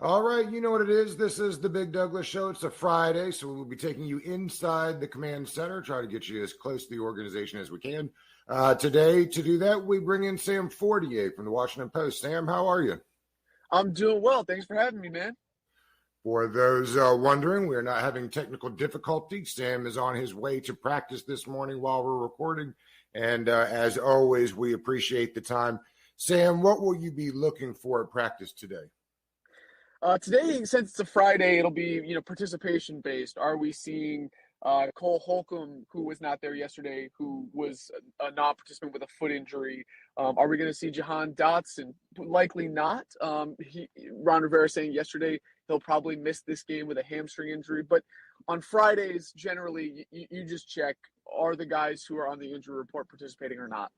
All right, you know what it is. This is the Big Douglas Show. It's a Friday, so we'll be taking you inside the command center, try to get you as close to the organization as we can. Today, to do that, we bring in Sam Fortier from the Washington Post. Sam, how are you? I'm doing well. Thanks for having me, man. For those wondering, we're not having technical difficulty. Sam is on his way to practice this morning while we're recording. And as always, we appreciate the time. Sam, what will you be looking for at practice today? Today, since it's a Friday, it'll be participation based. Are we seeing Cole Holcomb, who was not there yesterday, who was a non-participant with a foot injury? Are we going to see Jahan Dotson? Likely not. Ron Rivera saying yesterday he'll probably miss this game with a hamstring injury. But on Fridays, generally, you just check, are the guys who are on the injury report participating or not?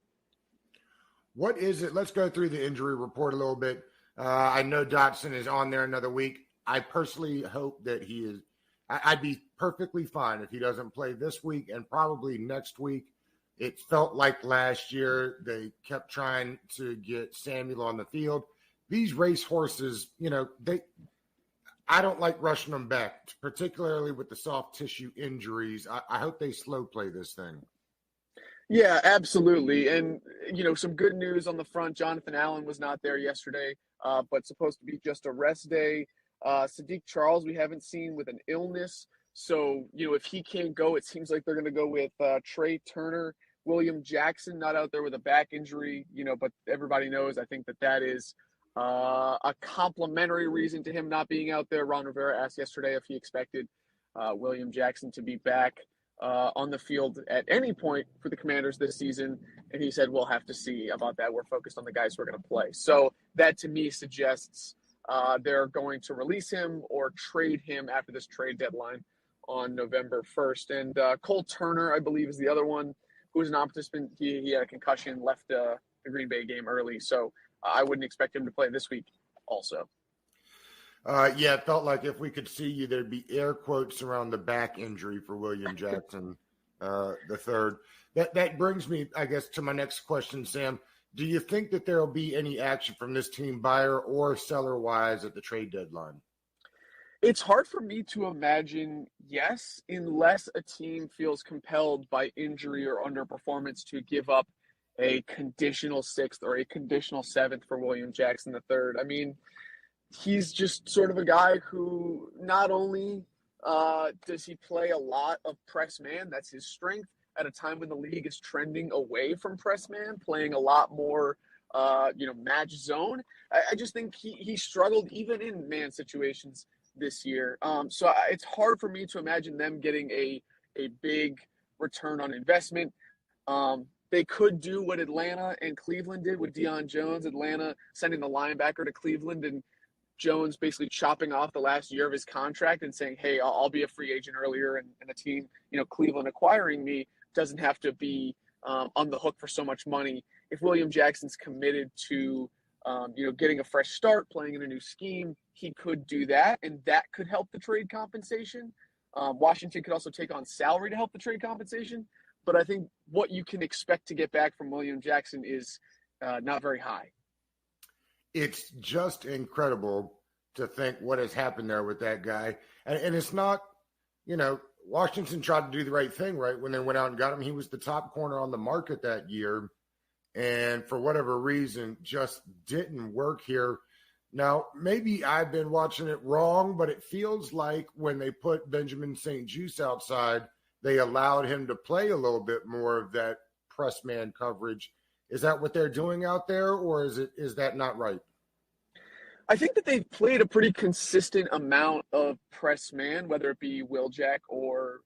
What is it? Let's go through the injury report a little bit. I know Dotson is on there another week. I personally hope that he is. I'd be perfectly fine if he doesn't play this week and probably next week. It felt like last year they kept trying to get Samuel on the field. These race horses, I don't like rushing them back, particularly with the soft tissue injuries. I hope they slow play this thing. Yeah, absolutely. And, some good news on the front. Jonathan Allen was not there yesterday, but supposed to be just a rest day. Sadiq Charles, we haven't seen with an illness. So, if he can't go, it seems like they're going to go with Trey Turner. William Jackson, not out there with a back injury, but everybody knows, I think that is a complimentary reason to him not being out there. Ron Rivera asked yesterday if he expected William Jackson to be back on the field at any point for the Commanders this season. And he said, we'll have to see about that. We're focused on the guys who are going to play. So that to me suggests they're going to release him or trade him after this trade deadline on November 1st. And Cole Turner, I believe, is the other one who was a non-participant. He had a concussion, left the Green Bay game early. So I wouldn't expect him to play this week also. Yeah, it felt like if we could see you, there'd be air quotes around the back injury for William Jackson the third. That brings me, I guess, to my next question, Sam. Do you think that there will be any action from this team, buyer or seller-wise, at the trade deadline? It's hard for me to imagine yes, unless a team feels compelled by injury or underperformance to give up a conditional sixth or a conditional seventh for William Jackson the third. I mean, he's just sort of a guy who not only does he play a lot of press man, that's his strength, at a time when the league is trending away from press man, playing a lot more, match zone. I just think he struggled even in man situations this year. So it's hard for me to imagine them getting a big return on investment. They could do what Atlanta and Cleveland did with Deion Jones. Atlanta sending the linebacker to Cleveland and Jones basically chopping off the last year of his contract and saying, hey, I'll be a free agent earlier. And the team, Cleveland acquiring me doesn't have to be on the hook for so much money. If William Jackson's committed to, getting a fresh start, playing in a new scheme, he could do that. And that could help the trade compensation. Washington could also take on salary to help the trade compensation. But I think what you can expect to get back from William Jackson is not very high. It's just incredible to think what has happened there with that guy. And it's not, Washington tried to do the right thing, right? When they went out and got him, he was the top corner on the market that year. And for whatever reason, just didn't work here. Now, maybe I've been watching it wrong, but it feels like when they put Benjamin St-Juste outside, they allowed him to play a little bit more of that press man coverage. Is that what they're doing out there, or is that not right? I think that they've played a pretty consistent amount of press man, whether it be Will Jack or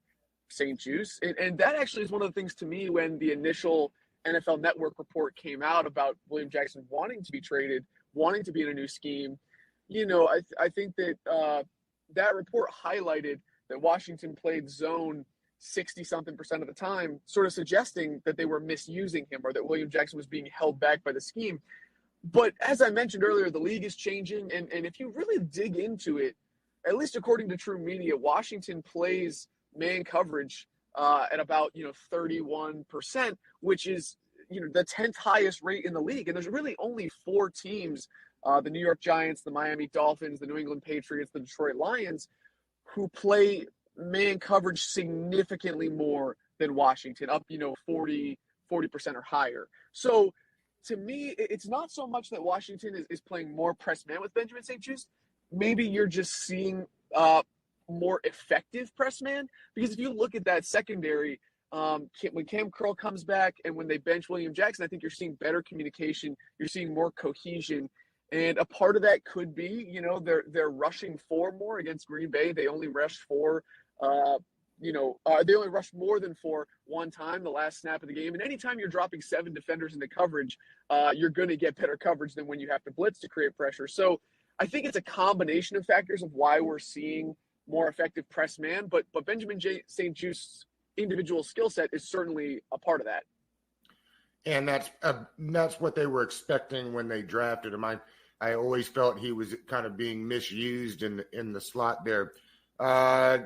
St-Juste. And that actually is one of the things to me when the initial NFL Network report came out about William Jackson wanting to be traded, wanting to be in a new scheme. I think that that report highlighted that Washington played zone 60-something% of the time, sort of suggesting that they were misusing him or that William Jackson was being held back by the scheme. But as I mentioned earlier, the league is changing. And if you really dig into it, at least according to True Media, Washington plays man coverage at about, 31%, which is, the 10th highest rate in the league. And there's really only 4 teams the New York Giants, the Miami Dolphins, the New England Patriots, the Detroit Lions, who play man coverage significantly more than Washington, up, 40% or higher. So to me, it's not so much that Washington is playing more press man with Benjamin St-Juste. Maybe you're just seeing more effective press man, because if you look at that secondary, when Cam Curl comes back and when they bench William Jackson, I think you're seeing better communication. You're seeing more cohesion. And a part of that could be, they're rushing 4 more against Green Bay. They only rushed 4, they only rushed more than 4 one time, the last snap of the game. And anytime you're dropping 7 defenders into coverage, you're going to get better coverage than when you have to blitz to create pressure. So I think it's a combination of factors of why we're seeing more effective press man, but Benjamin St-Juste's individual skill set is certainly a part of that. And that's what they were expecting when they drafted him. I always felt he was kind of being misused in the slot there.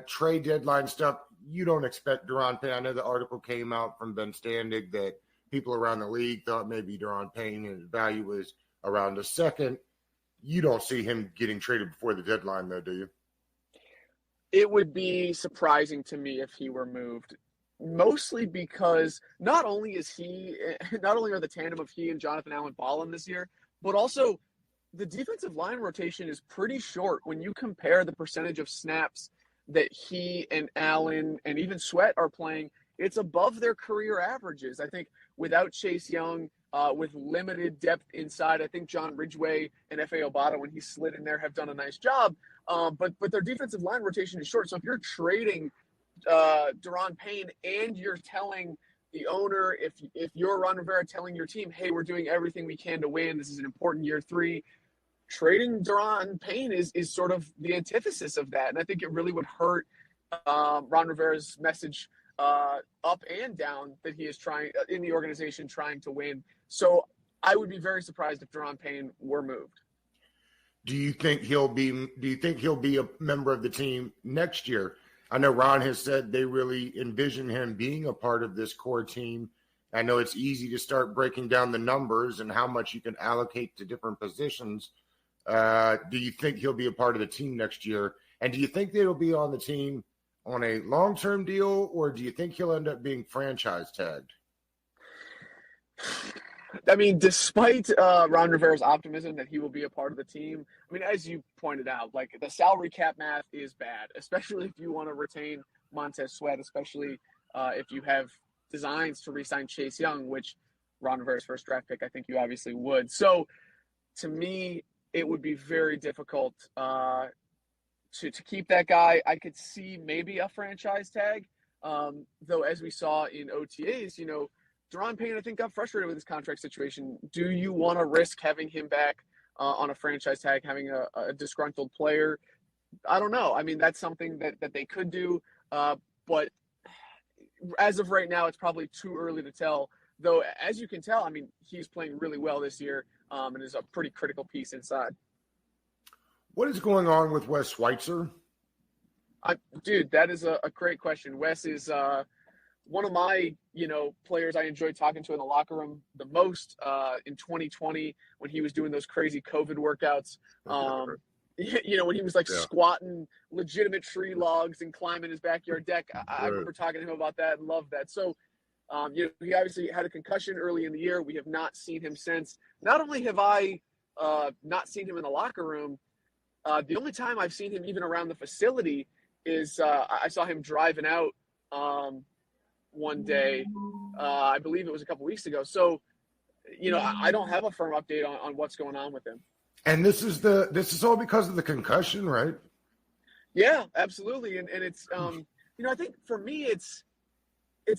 Trade deadline stuff, you don't expect Daron Payne. I know the article came out from Ben Standig that people around the league thought maybe Daron Payne and his value was around a second. You don't see him getting traded before the deadline, though, do you? It would be surprising to me if he were moved, mostly because not only are the tandem of he and Jonathan Allen balling this year, but also the defensive line rotation is pretty short when you compare the percentage of snaps that he and Allen and even Sweat are playing. It's above their career averages. I think without Chase Young, with limited depth inside, I think John Ridgeway and F.A. Obata, when he slid in there, have done a nice job. But their defensive line rotation is short. So if you're trading Daron Payne and you're telling the owner, if you're Ron Rivera telling your team, hey, we're doing everything we can to win, this is an important year 3, trading Daron Payne is sort of the antithesis of that. And I think it really would hurt Ron Rivera's message up and down that he is trying in the organization trying to win. So I would be very surprised if Daron Payne were moved. Do you think he'll be a member of the team next year? I know Ron has said they really envision him being a part of this core team. I know it's easy to start breaking down the numbers and how much you can allocate to different positions. Do you think he'll be a part of the team next year? And do you think that he'll be on the team on a long-term deal, or do you think he'll end up being franchise tagged? I mean, despite Ron Rivera's optimism that he will be a part of the team, I mean, as you pointed out, like the salary cap math is bad, especially if you want to retain Montez Sweat, especially if you have designs to re-sign Chase Young, which Ron Rivera's first draft pick, I think you obviously would. So to me, it would be very difficult to keep that guy. I could see maybe a franchise tag, though as we saw in OTAs, Daron Payne, I think, got frustrated with his contract situation. Do you want to risk having him back on a franchise tag, having a disgruntled player? I don't know. I mean, that's something that they could do. But as of right now, it's probably too early to tell. Though, as you can tell, I mean, he's playing really well this year and is a pretty critical piece inside. What is going on with Wes Schweitzer? Dude, that is a great question. Wes is one of my, players I enjoyed talking to in the locker room the most in 2020 when he was doing those crazy COVID workouts. When he was squatting legitimate tree logs and climbing his backyard deck. I remember talking to him about that and loved that. So, he obviously had a concussion early in the year. We have not seen him since. Not only have I not seen him in the locker room, the only time I've seen him even around the facility is I saw him driving out one day. I believe it was a couple weeks ago. So, I don't have a firm update on what's going on with him. And this is all because of the concussion, right? Yeah, absolutely. And it's I think for me it's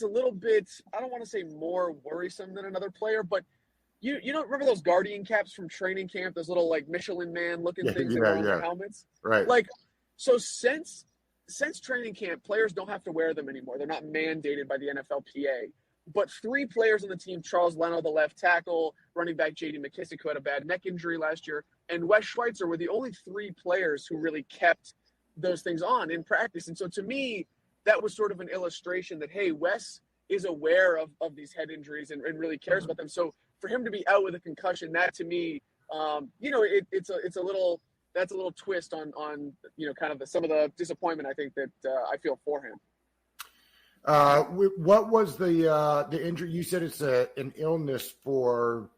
a little bit, I don't want to say more worrisome than another player, but you don't remember those Guardian caps from training camp, those little Michelin man looking things that were on the helmets? Right. So since training camp, players don't have to wear them anymore. They're not mandated by the NFLPA. But 3 players on the team, Charles Leno, the left tackle, running back J.D. McKissick, who had a bad neck injury last year, and Wes Schweitzer were the only 3 players who really kept those things on in practice. And so to me, that was sort of an illustration that, hey, Wes is aware of these head injuries and really cares about them. So for him to be out with a concussion, that to me it's a little twist on kind of some of the disappointment I think that I feel for him. What was the injury? You said it's an illness for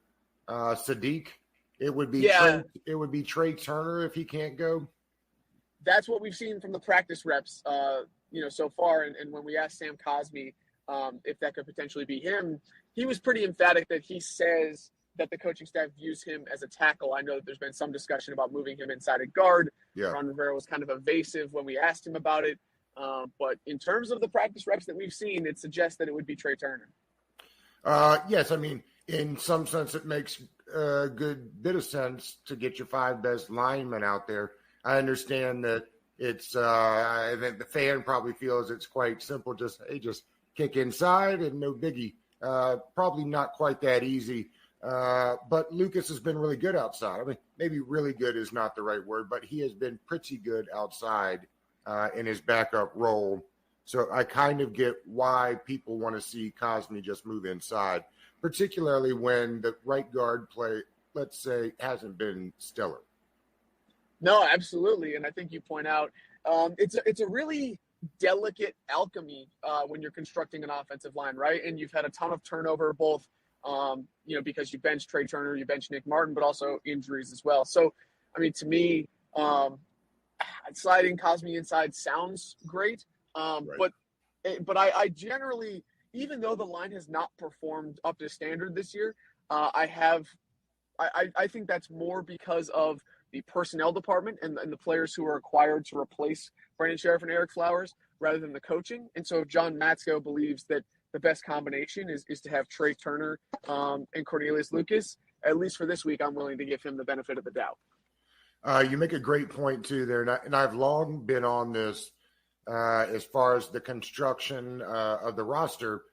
Sadiq. It would be Trey Turner if he can't go. That's what we've seen from the practice reps, so far. And when we asked Sam Cosmi if that could potentially be him, he was pretty emphatic that he says that the coaching staff views him as a tackle. I know that there's been some discussion about moving him inside at guard. Yeah. Ron Rivera was kind of evasive when we asked him about it. But in terms of the practice reps that we've seen, it suggests that it would be Trey Turner. Yes, I mean, in some sense, it makes a good bit of sense to get your 5 best linemen out there. I understand that it's I think the fan probably feels it's quite simple. Just kick inside and no biggie. Probably not quite that easy. But Lucas has been really good outside. I mean, maybe really good is not the right word, but he has been pretty good outside in his backup role. So I kind of get why people want to see Cosmi just move inside, particularly when the right guard play, let's say, hasn't been stellar. No, absolutely. And I think you point out it's a really delicate alchemy when you're constructing an offensive line, right? And you've had a ton of turnover, both, because you bench Trey Turner, you bench Nick Martin, but also injuries as well. So, I mean, to me, sliding Cosmi inside sounds great. Right. But I generally, even though the line has not performed up to standard this year, I think that's more because of the personnel department and the players who are acquired to replace Brandon Sheriff and Eric Flowers rather than the coaching. And so if John Matsko believes that the best combination is to have Trey Turner and Cornelius Lucas, at least for this week, I'm willing to give him the benefit of the doubt. You make a great point, too, there. And I've long been on this as far as the construction of the roster.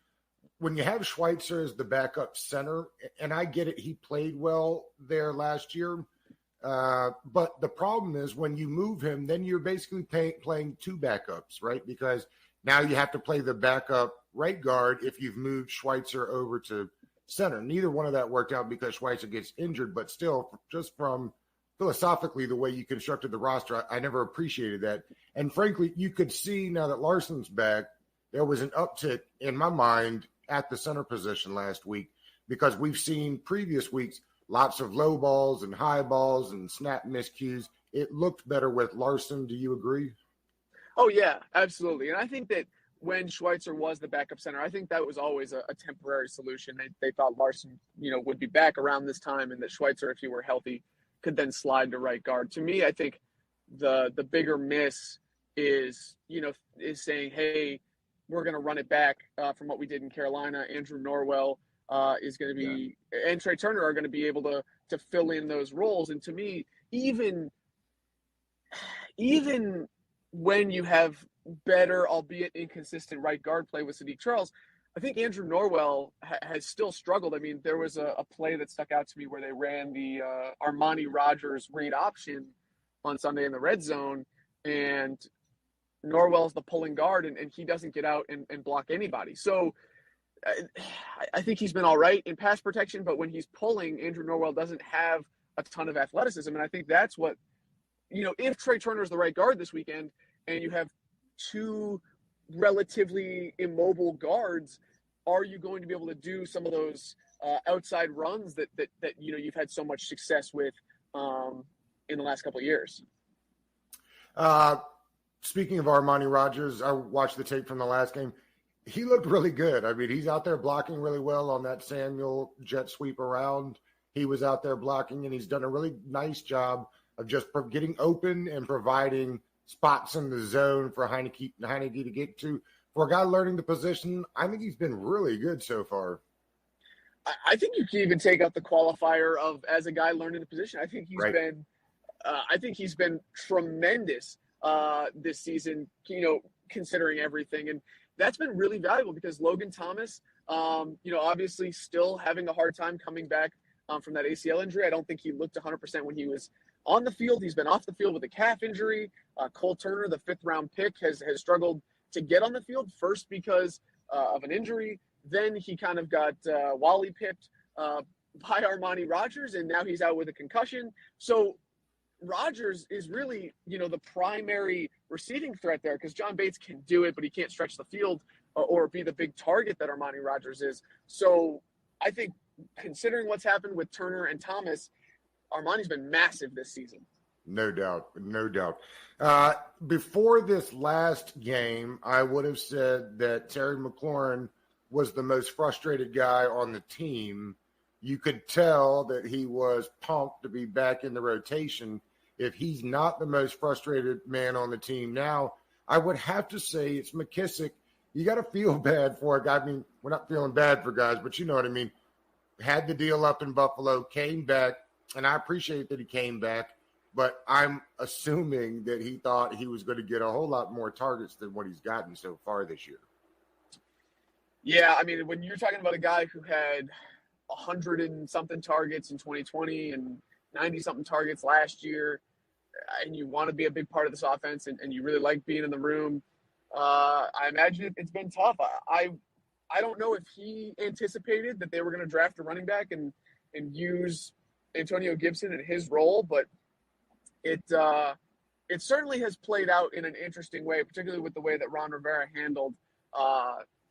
When you have Schweitzer as the backup center, and I get it, he played well there last year. But the problem is when you move him, then you're basically playing 2 backups, right? Because now you have to play the backup right guard if you've moved Schweitzer over to center. Neither one of that worked out because Schweitzer gets injured, but still, just from philosophically the way you constructed the roster, I never appreciated that. And frankly, you could see now that Larson's back, there was an uptick in my mind at the center position last week because we've seen previous weeks lots of low balls and high balls and snap miscues. It looked better with Larson. Do you agree? Oh, yeah, absolutely. And I think that when Schweitzer was the backup center, I think that was always a temporary solution. They thought Larson, would be back around this time and that Schweitzer, if he were healthy, could then slide to right guard. To me, I think the bigger miss is saying, hey, we're going to run it back from what we did in Carolina. Andrew Norwell is going to be and Trey Turner are going to be able to fill in those roles. And to me, even when you have better, albeit inconsistent, right guard play with Sadiq Charles, I think Andrew Norwell has still struggled. I mean, there was a play that stuck out to me where they ran the Armani Rogers read option on Sunday in the red zone, and Norwell's the pulling guard, and he doesn't get out and block anybody. So I think he's been all right in pass protection, but when he's pulling, Andrew Norwell doesn't have a ton of athleticism. And I think that's what, if Trey Turner's the right guard this weekend and you have 2 relatively immobile guards, are you going to be able to do some of those outside runs that you've had so much success with in the last couple of years? Speaking of Armani Rogers, I watched the tape from the last game. He looked really good. I mean, he's out there blocking really well on that Samuel jet sweep around. He was out there blocking, and he's done a really nice job of just getting open and providing spots in the zone for Heineke to get to. For a guy learning the position, I think he's been really good so far. I think you can even take out the qualifier of as a guy learning the position. I think he's been tremendous this season, considering everything. And that's been really valuable because Logan Thomas, obviously still having a hard time coming back from that ACL injury. I don't think he looked 100% when he was on the field. He's been off the field with a calf injury. Cole Turner, the 5th-round pick, has struggled to get on the field, first because of an injury. Then he kind of got Wally pipped by Armani Rogers, and now he's out with a concussion. So Rogers is really, the primary receiving threat there, because John Bates can do it, but he can't stretch the field or be the big target that Armani Rogers is. So I think, considering what's happened with Turner and Thomas, Armani's been massive this season. No doubt. No doubt. Before this last game, I would have said that Terry McLaurin was the most frustrated guy on the team. You could tell that he was pumped to be back in the rotation. If he's not the most frustrated man on the team now, I would have to say it's McKissick. You got to feel bad for a guy. I mean, we're not feeling bad for guys, but you know what I mean. Had the deal up in Buffalo, came back, and I appreciate that he came back, but I'm assuming that he thought he was going to get a whole lot more targets than what he's gotten so far this year. Yeah, I mean, when you're talking about a guy who had 100 and something targets in 2020 and 90 something targets last year, and you want to be a big part of this offense, and you really like being in the room, I imagine it's been tough. I don't know if he anticipated that they were going to draft a running back and use Antonio Gibson in his role, but it certainly has played out in an interesting way, particularly with the way that Ron Rivera handled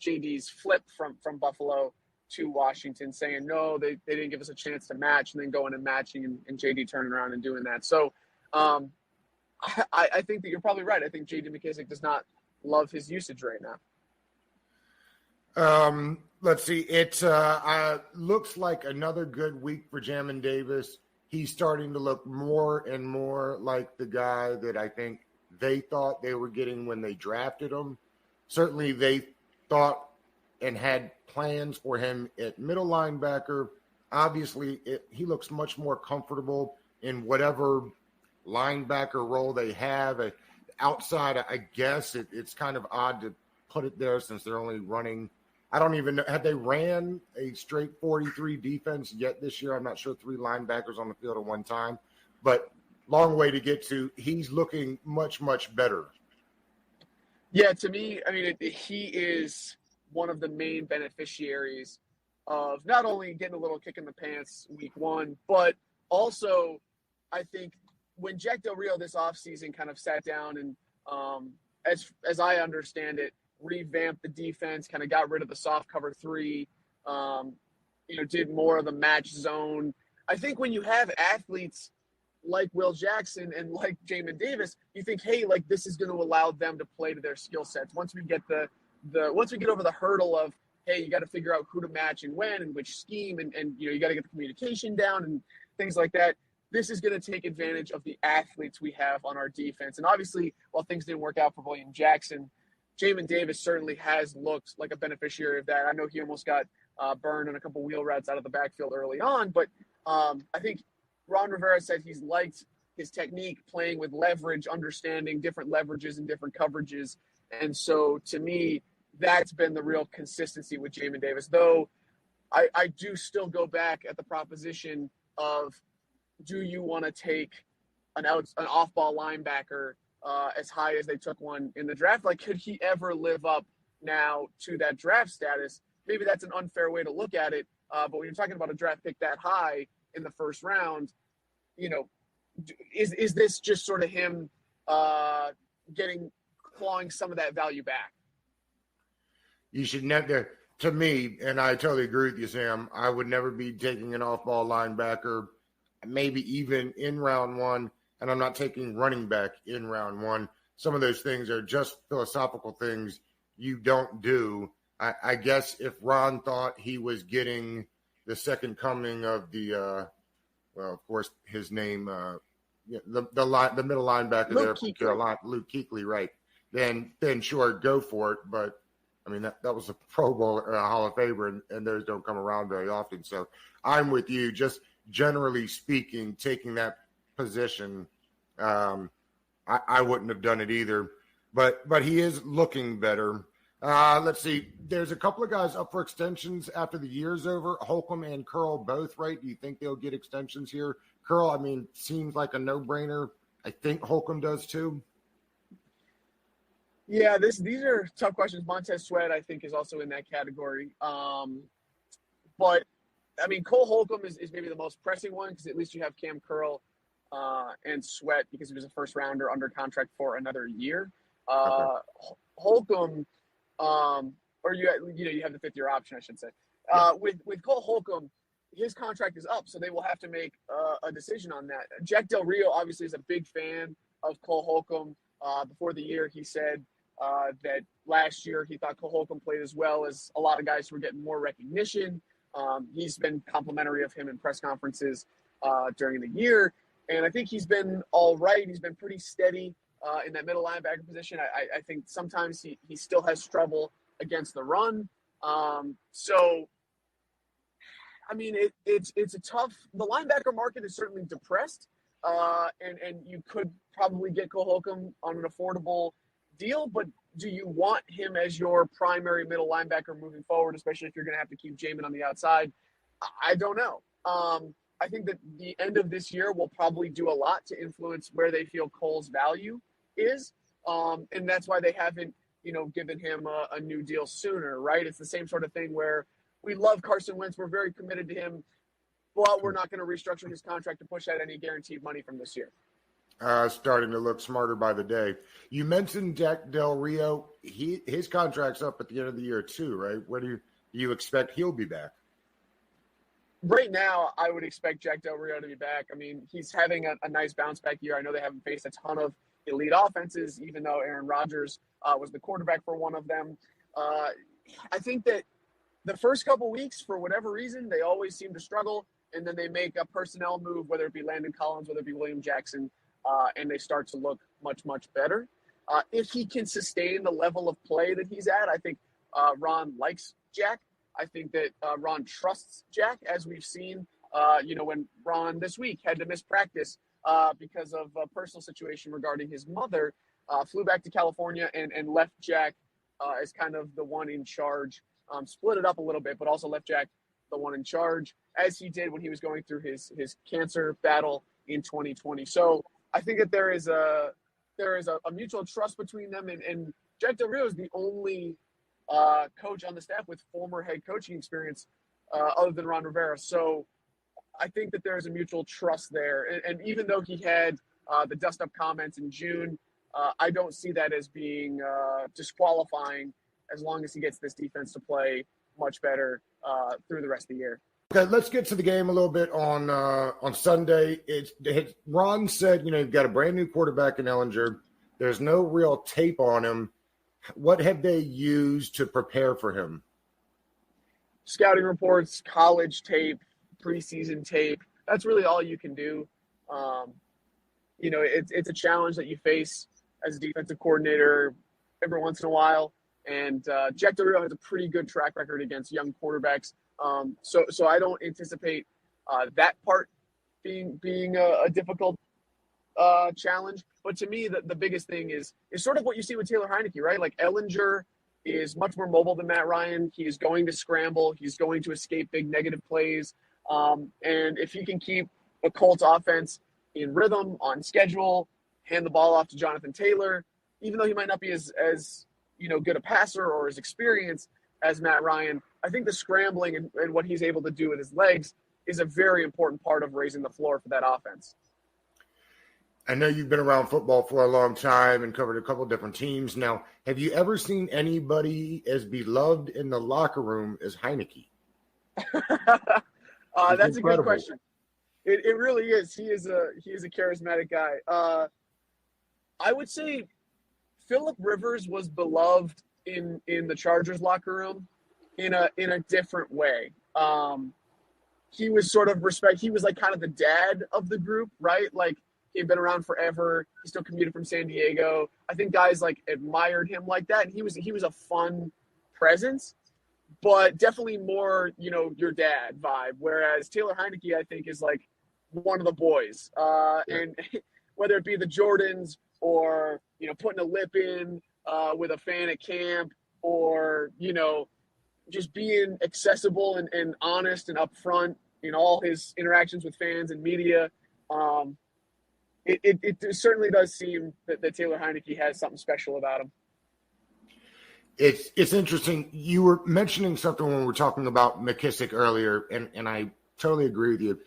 JD's flip from Buffalo to Washington, saying, no, they didn't give us a chance to match, and then going and matching and JD turning around and doing that. So I think that you're probably right. I think JD McKissick does not love his usage right now. Let's see. It looks like another good week for Jamin Davis. He's starting to look more and more like the guy that I think they thought they were getting when they drafted him. Certainly they thought and had plans for him at middle linebacker. Obviously, he looks much more comfortable in whatever linebacker role they have. Outside, I guess it's kind of odd to put it there since they're only running. I don't even know. Have they ran a straight 43 defense yet this year? I'm not sure. 3 linebackers on the field at one time. But long way to get to. He's looking much, much better. Yeah, to me, I mean, he is one of the main beneficiaries of not only getting a little kick in the pants week 1, but also I think when Jack Del Rio this offseason kind of sat down and, as I understand it, revamped the defense, kind of got rid of the soft cover 3, did more of the match zone. I think when you have athletes like Will Jackson and like Jamin Davis, you think, hey, like this is going to allow them to play to their skill sets. Once we get once we get over the hurdle of, hey, you got to figure out who to match and when and which scheme, and you got to get the communication down and things like that. This is going to take advantage of the athletes we have on our defense. And obviously, while things didn't work out for William Jackson, Jamin Davis certainly has looked like a beneficiary of that. I know he almost got burned on a couple wheel routes out of the backfield early on, but I think Ron Rivera said he's liked his technique, playing with leverage, understanding different leverages and different coverages. And so to me, that's been the real consistency with Jamin Davis, though I do still go back at the proposition of, do you want to take an off-ball linebacker as high as they took one in the draft? Like, could he ever live up now to that draft status? Maybe that's an unfair way to look at it. But when you're talking about a draft pick that high in the first round, is this just sort of him clawing some of that value back? You should never, to me, and I totally agree with you, Sam, I would never be taking an off-ball linebacker, maybe even in round 1, and I'm not taking running back in round 1. Some of those things are just philosophical things you don't do. I guess if Ron thought he was getting the second coming of the, well, of course, his name, the middle linebacker Luke there, Kuechly. Carolina, Luke Kuechly, right? Then sure, go for it. But I mean, that was a Pro Bowl Hall of Famer, and those don't come around very often. So I'm with you. Just generally speaking, taking that position, I wouldn't have done it either. But he is looking better. Let's see. There's a couple of guys up for extensions after the year's over. Holcomb and Curl both, right? Do you think they'll get extensions here? Curl, I mean, seems like a no-brainer. I think Holcomb does too. Yeah, these are tough questions. Montez Sweat, I think, is also in that category. But I mean, Cole Holcomb is maybe the most pressing one because at least you have Cam Curl and Sweat because he was a first rounder under contract for another year. Okay. Holcomb, or you have the 5th year option, I should say. With Cole Holcomb, his contract is up, so they will have to make a decision on that. Jack Del Rio obviously is a big fan of Cole Holcomb. Before the year, he said that last year he thought Cole Holcomb played as well as a lot of guys who were getting more recognition. He's been complimentary of him in press conferences during the year, and I think he's been all right. He's been pretty steady in that middle linebacker position. I think sometimes he still has trouble against the run. So, I mean, it's a tough – the linebacker market is certainly depressed, and you could probably get Cole Holcomb on an affordable deal, but do you want him as your primary middle linebacker moving forward, especially if you're going to have to keep Jamin on the outside? I don't know. I think that the end of this year will probably do a lot to influence where they feel Cole's value is, and that's why they haven't, given him a new deal sooner, right? It's the same sort of thing where we love Carson Wentz. We're very committed to him, but we're not going to restructure his contract to push out any guaranteed money from this year. Starting to look smarter by the day. You mentioned Jack Del Rio. His contract's up at the end of the year too, right? When do you expect he'll be back? Right now, I would expect Jack Del Rio to be back. I mean, he's having a nice bounce back year. I know they haven't faced a ton of elite offenses, even though Aaron Rodgers was the quarterback for one of them. I think that the first couple weeks, for whatever reason, they always seem to struggle, and then they make a personnel move, whether it be Landon Collins, whether it be William Jackson, and they start to look much, much better. If he can sustain the level of play that he's at, I think Ron likes Jack. I think that Ron trusts Jack, as we've seen, when Ron this week had to miss practice because of a personal situation regarding his mother, flew back to California and left Jack as kind of the one in charge, split it up a little bit, but also left Jack the one in charge, as he did when he was going through his cancer battle in 2020. So I think that there is a mutual trust between them, and Jack Del Rio is the only coach on the staff with former head coaching experience other than Ron Rivera. So I think that there is a mutual trust there. And even though he had the dust-up comments in June, I don't see that as being disqualifying as long as he gets this defense to play much better through the rest of the year. Okay, let's get to the game a little bit on Sunday. Ron said, you've got a brand new quarterback in Ehlinger. There's no real tape on him. What have they used to prepare for him? Scouting reports, college tape, preseason tape. That's really all you can do. It's a challenge that you face as a defensive coordinator every once in a while. And Jack Del Rio has a pretty good track record against young quarterbacks. So I don't anticipate that part being a difficult challenge. But to me, the biggest thing is sort of what you see with Taylor Heinicke, right? Like Ehlinger is much more mobile than Matt Ryan. He's going to scramble. He's going to escape big negative plays. And if he can keep the Colts offense in rhythm, on schedule, hand the ball off to Jonathan Taylor, even though he might not be as good a passer or as experienced as Matt Ryan, I think the scrambling and what he's able to do with his legs is a very important part of raising the floor for that offense. I know you've been around football for a long time and covered a couple different teams. Now, have you ever seen anybody as beloved in the locker room as Heinicke? That's a good question. It really is. He is a charismatic guy. I would say Phillip Rivers was beloved in the Chargers locker room in a different way. He was sort of he was like kind of the dad of the group, right? Like he'd been around forever. He still commuted from San Diego. I think guys like admired him like that. And he was a fun presence, but definitely more, your dad vibe. Whereas Taylor Heinicke, I think, is like one of the boys. And whether it be the Jordans or, putting a lip in with a fan at camp or, just being accessible and honest and upfront in all his interactions with fans and media. It certainly does seem that Taylor Heinicke has something special about him. It's interesting. You were mentioning something when we were talking about McKissick earlier, and I totally agree with you.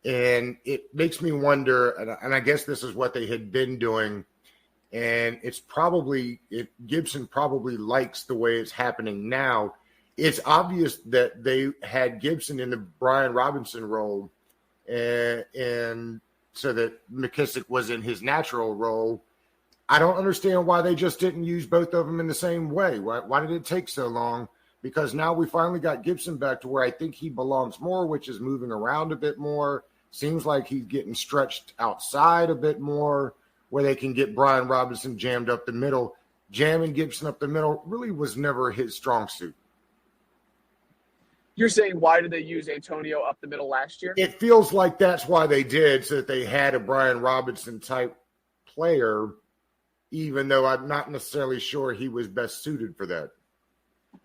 And it makes me wonder, and I guess this is what they had been doing, and Gibson probably likes the way it's happening now. It's obvious that they had Gibson in the Brian Robinson role, and so that McKissick was in his natural role. I don't understand why they just didn't use both of them in the same way. Why did it take so long? Because now we finally got Gibson back to where I think he belongs more, which is moving around a bit more. Seems like he's getting stretched outside a bit more, where they can get Brian Robinson jammed up the middle. Jamming Gibson up the middle really was never his strong suit. You're saying, why did they use Antonio up the middle last year? It feels like that's why they did, so that they had a Brian Robinson type player, even though I'm not necessarily sure he was best suited for that.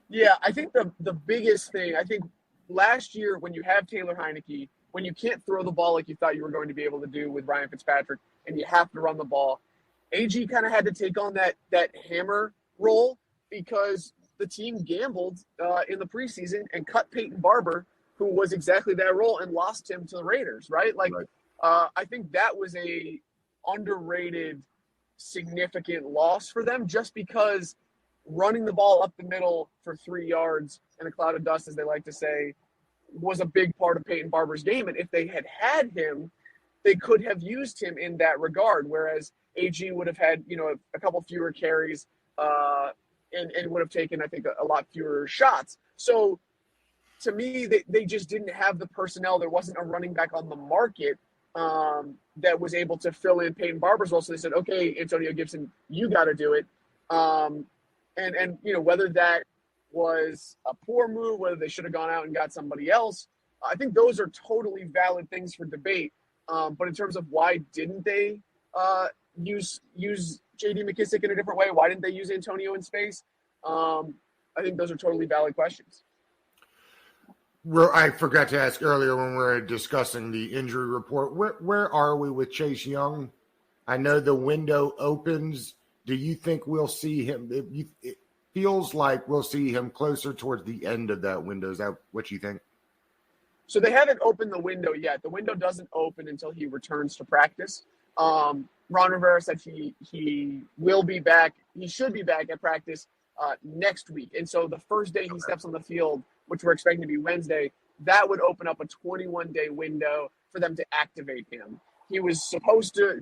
Yeah, I think the biggest thing, I think last year when you have Taylor Heineke, when you can't throw the ball like you thought you were going to be able to do with Ryan Fitzpatrick, and you have to run the ball, AG kind of had to take on that hammer role because the team gambled in the preseason and cut Peyton Barber, who was exactly that role, and lost him to the Raiders, right? I think that was a underrated significant loss for them, just because running the ball up the middle for 3 yards in a cloud of dust, as they like to say, was a big part of Peyton Barber's game. And if they had him, they could have used him in that regard, whereas AG would have had, a couple fewer carries and would have taken, I think, a lot fewer shots. So to me, they just didn't have the personnel. There wasn't a running back on the market that was able to fill in Peyton Barber's role. So they said, okay, Antonio Gibson, you got to do it. And whether that was a poor move, whether they should have gone out and got somebody else, I think those are totally valid things for debate. But in terms of why didn't they use J.D. McKissick in a different way, why didn't they use Antonio in space? I think those are totally valid questions. I forgot to ask earlier when we were discussing the injury report, where are we with Chase Young? I know the window opens. Do you think we'll see him? It feels like we'll see him closer towards the end of that window. Is that what you think? So they haven't opened the window yet. The window doesn't open until he returns to practice. Ron Rivera said he will be back. He should be back at practice next week. And so the first day he steps on the field, which we're expecting to be Wednesday, that would open up a 21-day window for them to activate him. He was supposed to,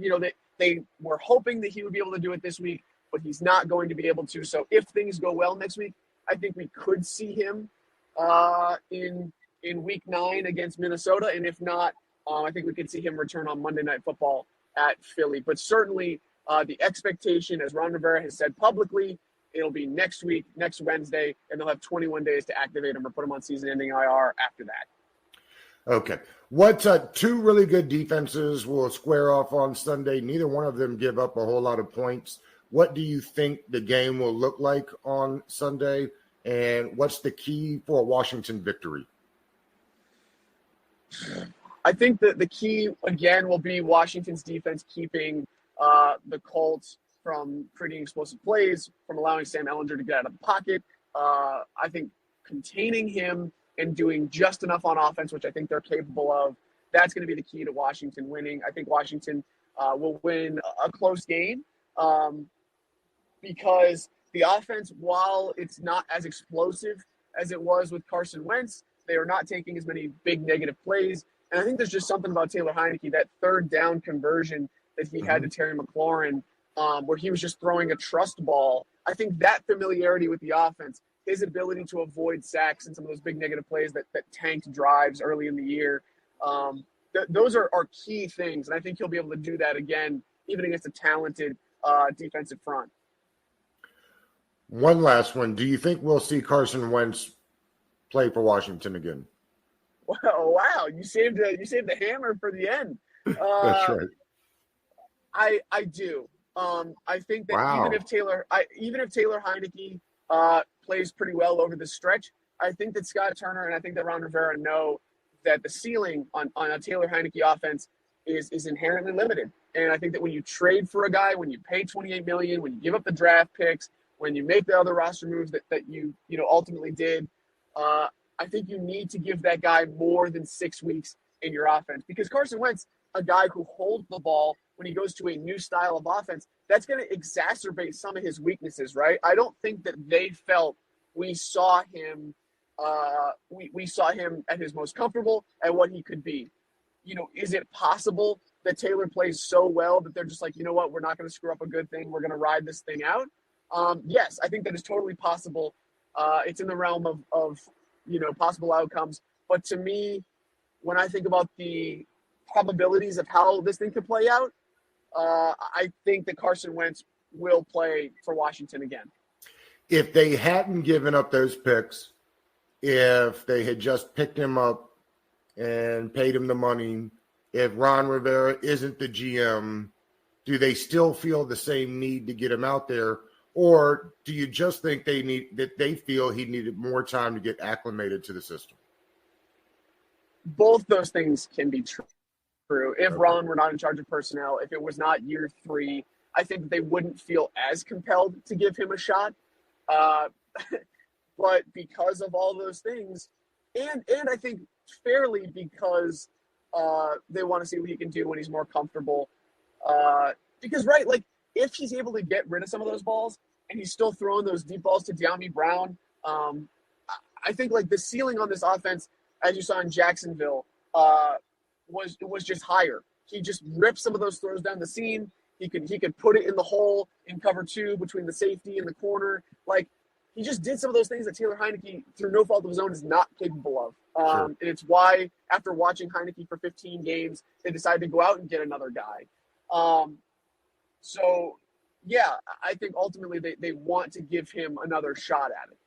they were hoping that he would be able to do it this week, but he's not going to be able to. So if things go well next week, I think we could see him in week 9 against Minnesota. And if not, I think we could see him return on Monday Night Football at Philly. But certainly the expectation, as Ron Rivera has said publicly, it'll be next week, next Wednesday, and they'll have 21 days to activate him or put him on season-ending IR after that. Okay. What two really good defenses will square off on Sunday? Neither one of them give up a whole lot of points. What do you think the game will look like on Sunday? And what's the key for a Washington victory? I think that the key, again, will be Washington's defense keeping the Colts from creating explosive plays, from allowing Sam Ehlinger to get out of the pocket. I think containing him and doing just enough on offense, which I think they're capable of, that's going to be the key to Washington winning. I think Washington will win a close game because the offense, while it's not as explosive as it was with Carson Wentz, they are not taking as many big negative plays. And I think there's just something about Taylor Heineke, that third down conversion that he had to Terry McLaurin, where he was just throwing a trust ball. I think that familiarity with the offense, his ability to avoid sacks and some of those big negative plays that tanked drives early in the year, those are key things. And I think he'll be able to do that again, even against a talented defensive front. One last one. Do you think we'll see Carson Wentz play for Washington again? Wow. You saved the hammer for the end. That's right. I do. I think that even if Taylor Heineke plays pretty well over the stretch, I think that Scott Turner and I think that Ron Rivera know that the ceiling on a Taylor Heineke offense is inherently limited. And I think that when you trade for a guy, when you pay $28 million, when you give up the draft picks, when you make the other roster moves that you ultimately did, I think you need to give that guy more than 6 weeks in your offense, because Carson Wentz, a guy who holds the ball when he goes to a new style of offense, that's going to exacerbate some of his weaknesses, right? I don't think that they felt we saw him we saw him at his most comfortable at what he could be. Is it possible that Taylor plays so well that they're just like, you know what, we're not going to screw up a good thing, we're going to ride this thing out? Yes, I think that is totally possible. It's in the realm of possible outcomes. But to me, when I think about the probabilities of how this thing could play out, I think that Carson Wentz will play for Washington again. If they hadn't given up those picks, if they had just picked him up and paid him the money, if Ron Rivera isn't the GM, do they still feel the same need to get him out there? Or do you just think they feel he needed more time to get acclimated to the system? Both those things can be true. If Ron were not in charge of personnel, if it was not year 3, I think they wouldn't feel as compelled to give him a shot. But because of all those things, and I think fairly because they want to see what he can do when he's more comfortable. Because, right, like, if he's able to get rid of some of those balls and he's still throwing those deep balls to De'Ami Brown, I think, like, the ceiling on this offense, as you saw in Jacksonville, was just higher. He just ripped some of those throws down the seam. He could put it in the hole in cover 2 between the safety and the corner. Like, he just did some of those things that Taylor Heineke, through no fault of his own, is not capable of. Sure. And it's why, after watching Heineke for 15 games, they decided to go out and get another guy. So, yeah, I think ultimately they want to give him another shot at it.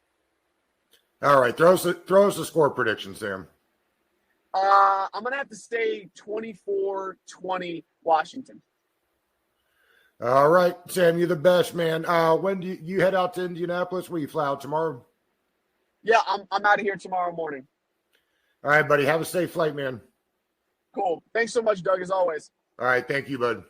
All right, throw us a score prediction, Sam. I'm going to have to say 24-20 Washington. All right, Sam, you're the best, man. When do you head out to Indianapolis? Will you fly out tomorrow? Yeah, I'm out of here tomorrow morning. All right, buddy. Have a safe flight, man. Cool. Thanks so much, Doug, as always. All right, thank you, bud.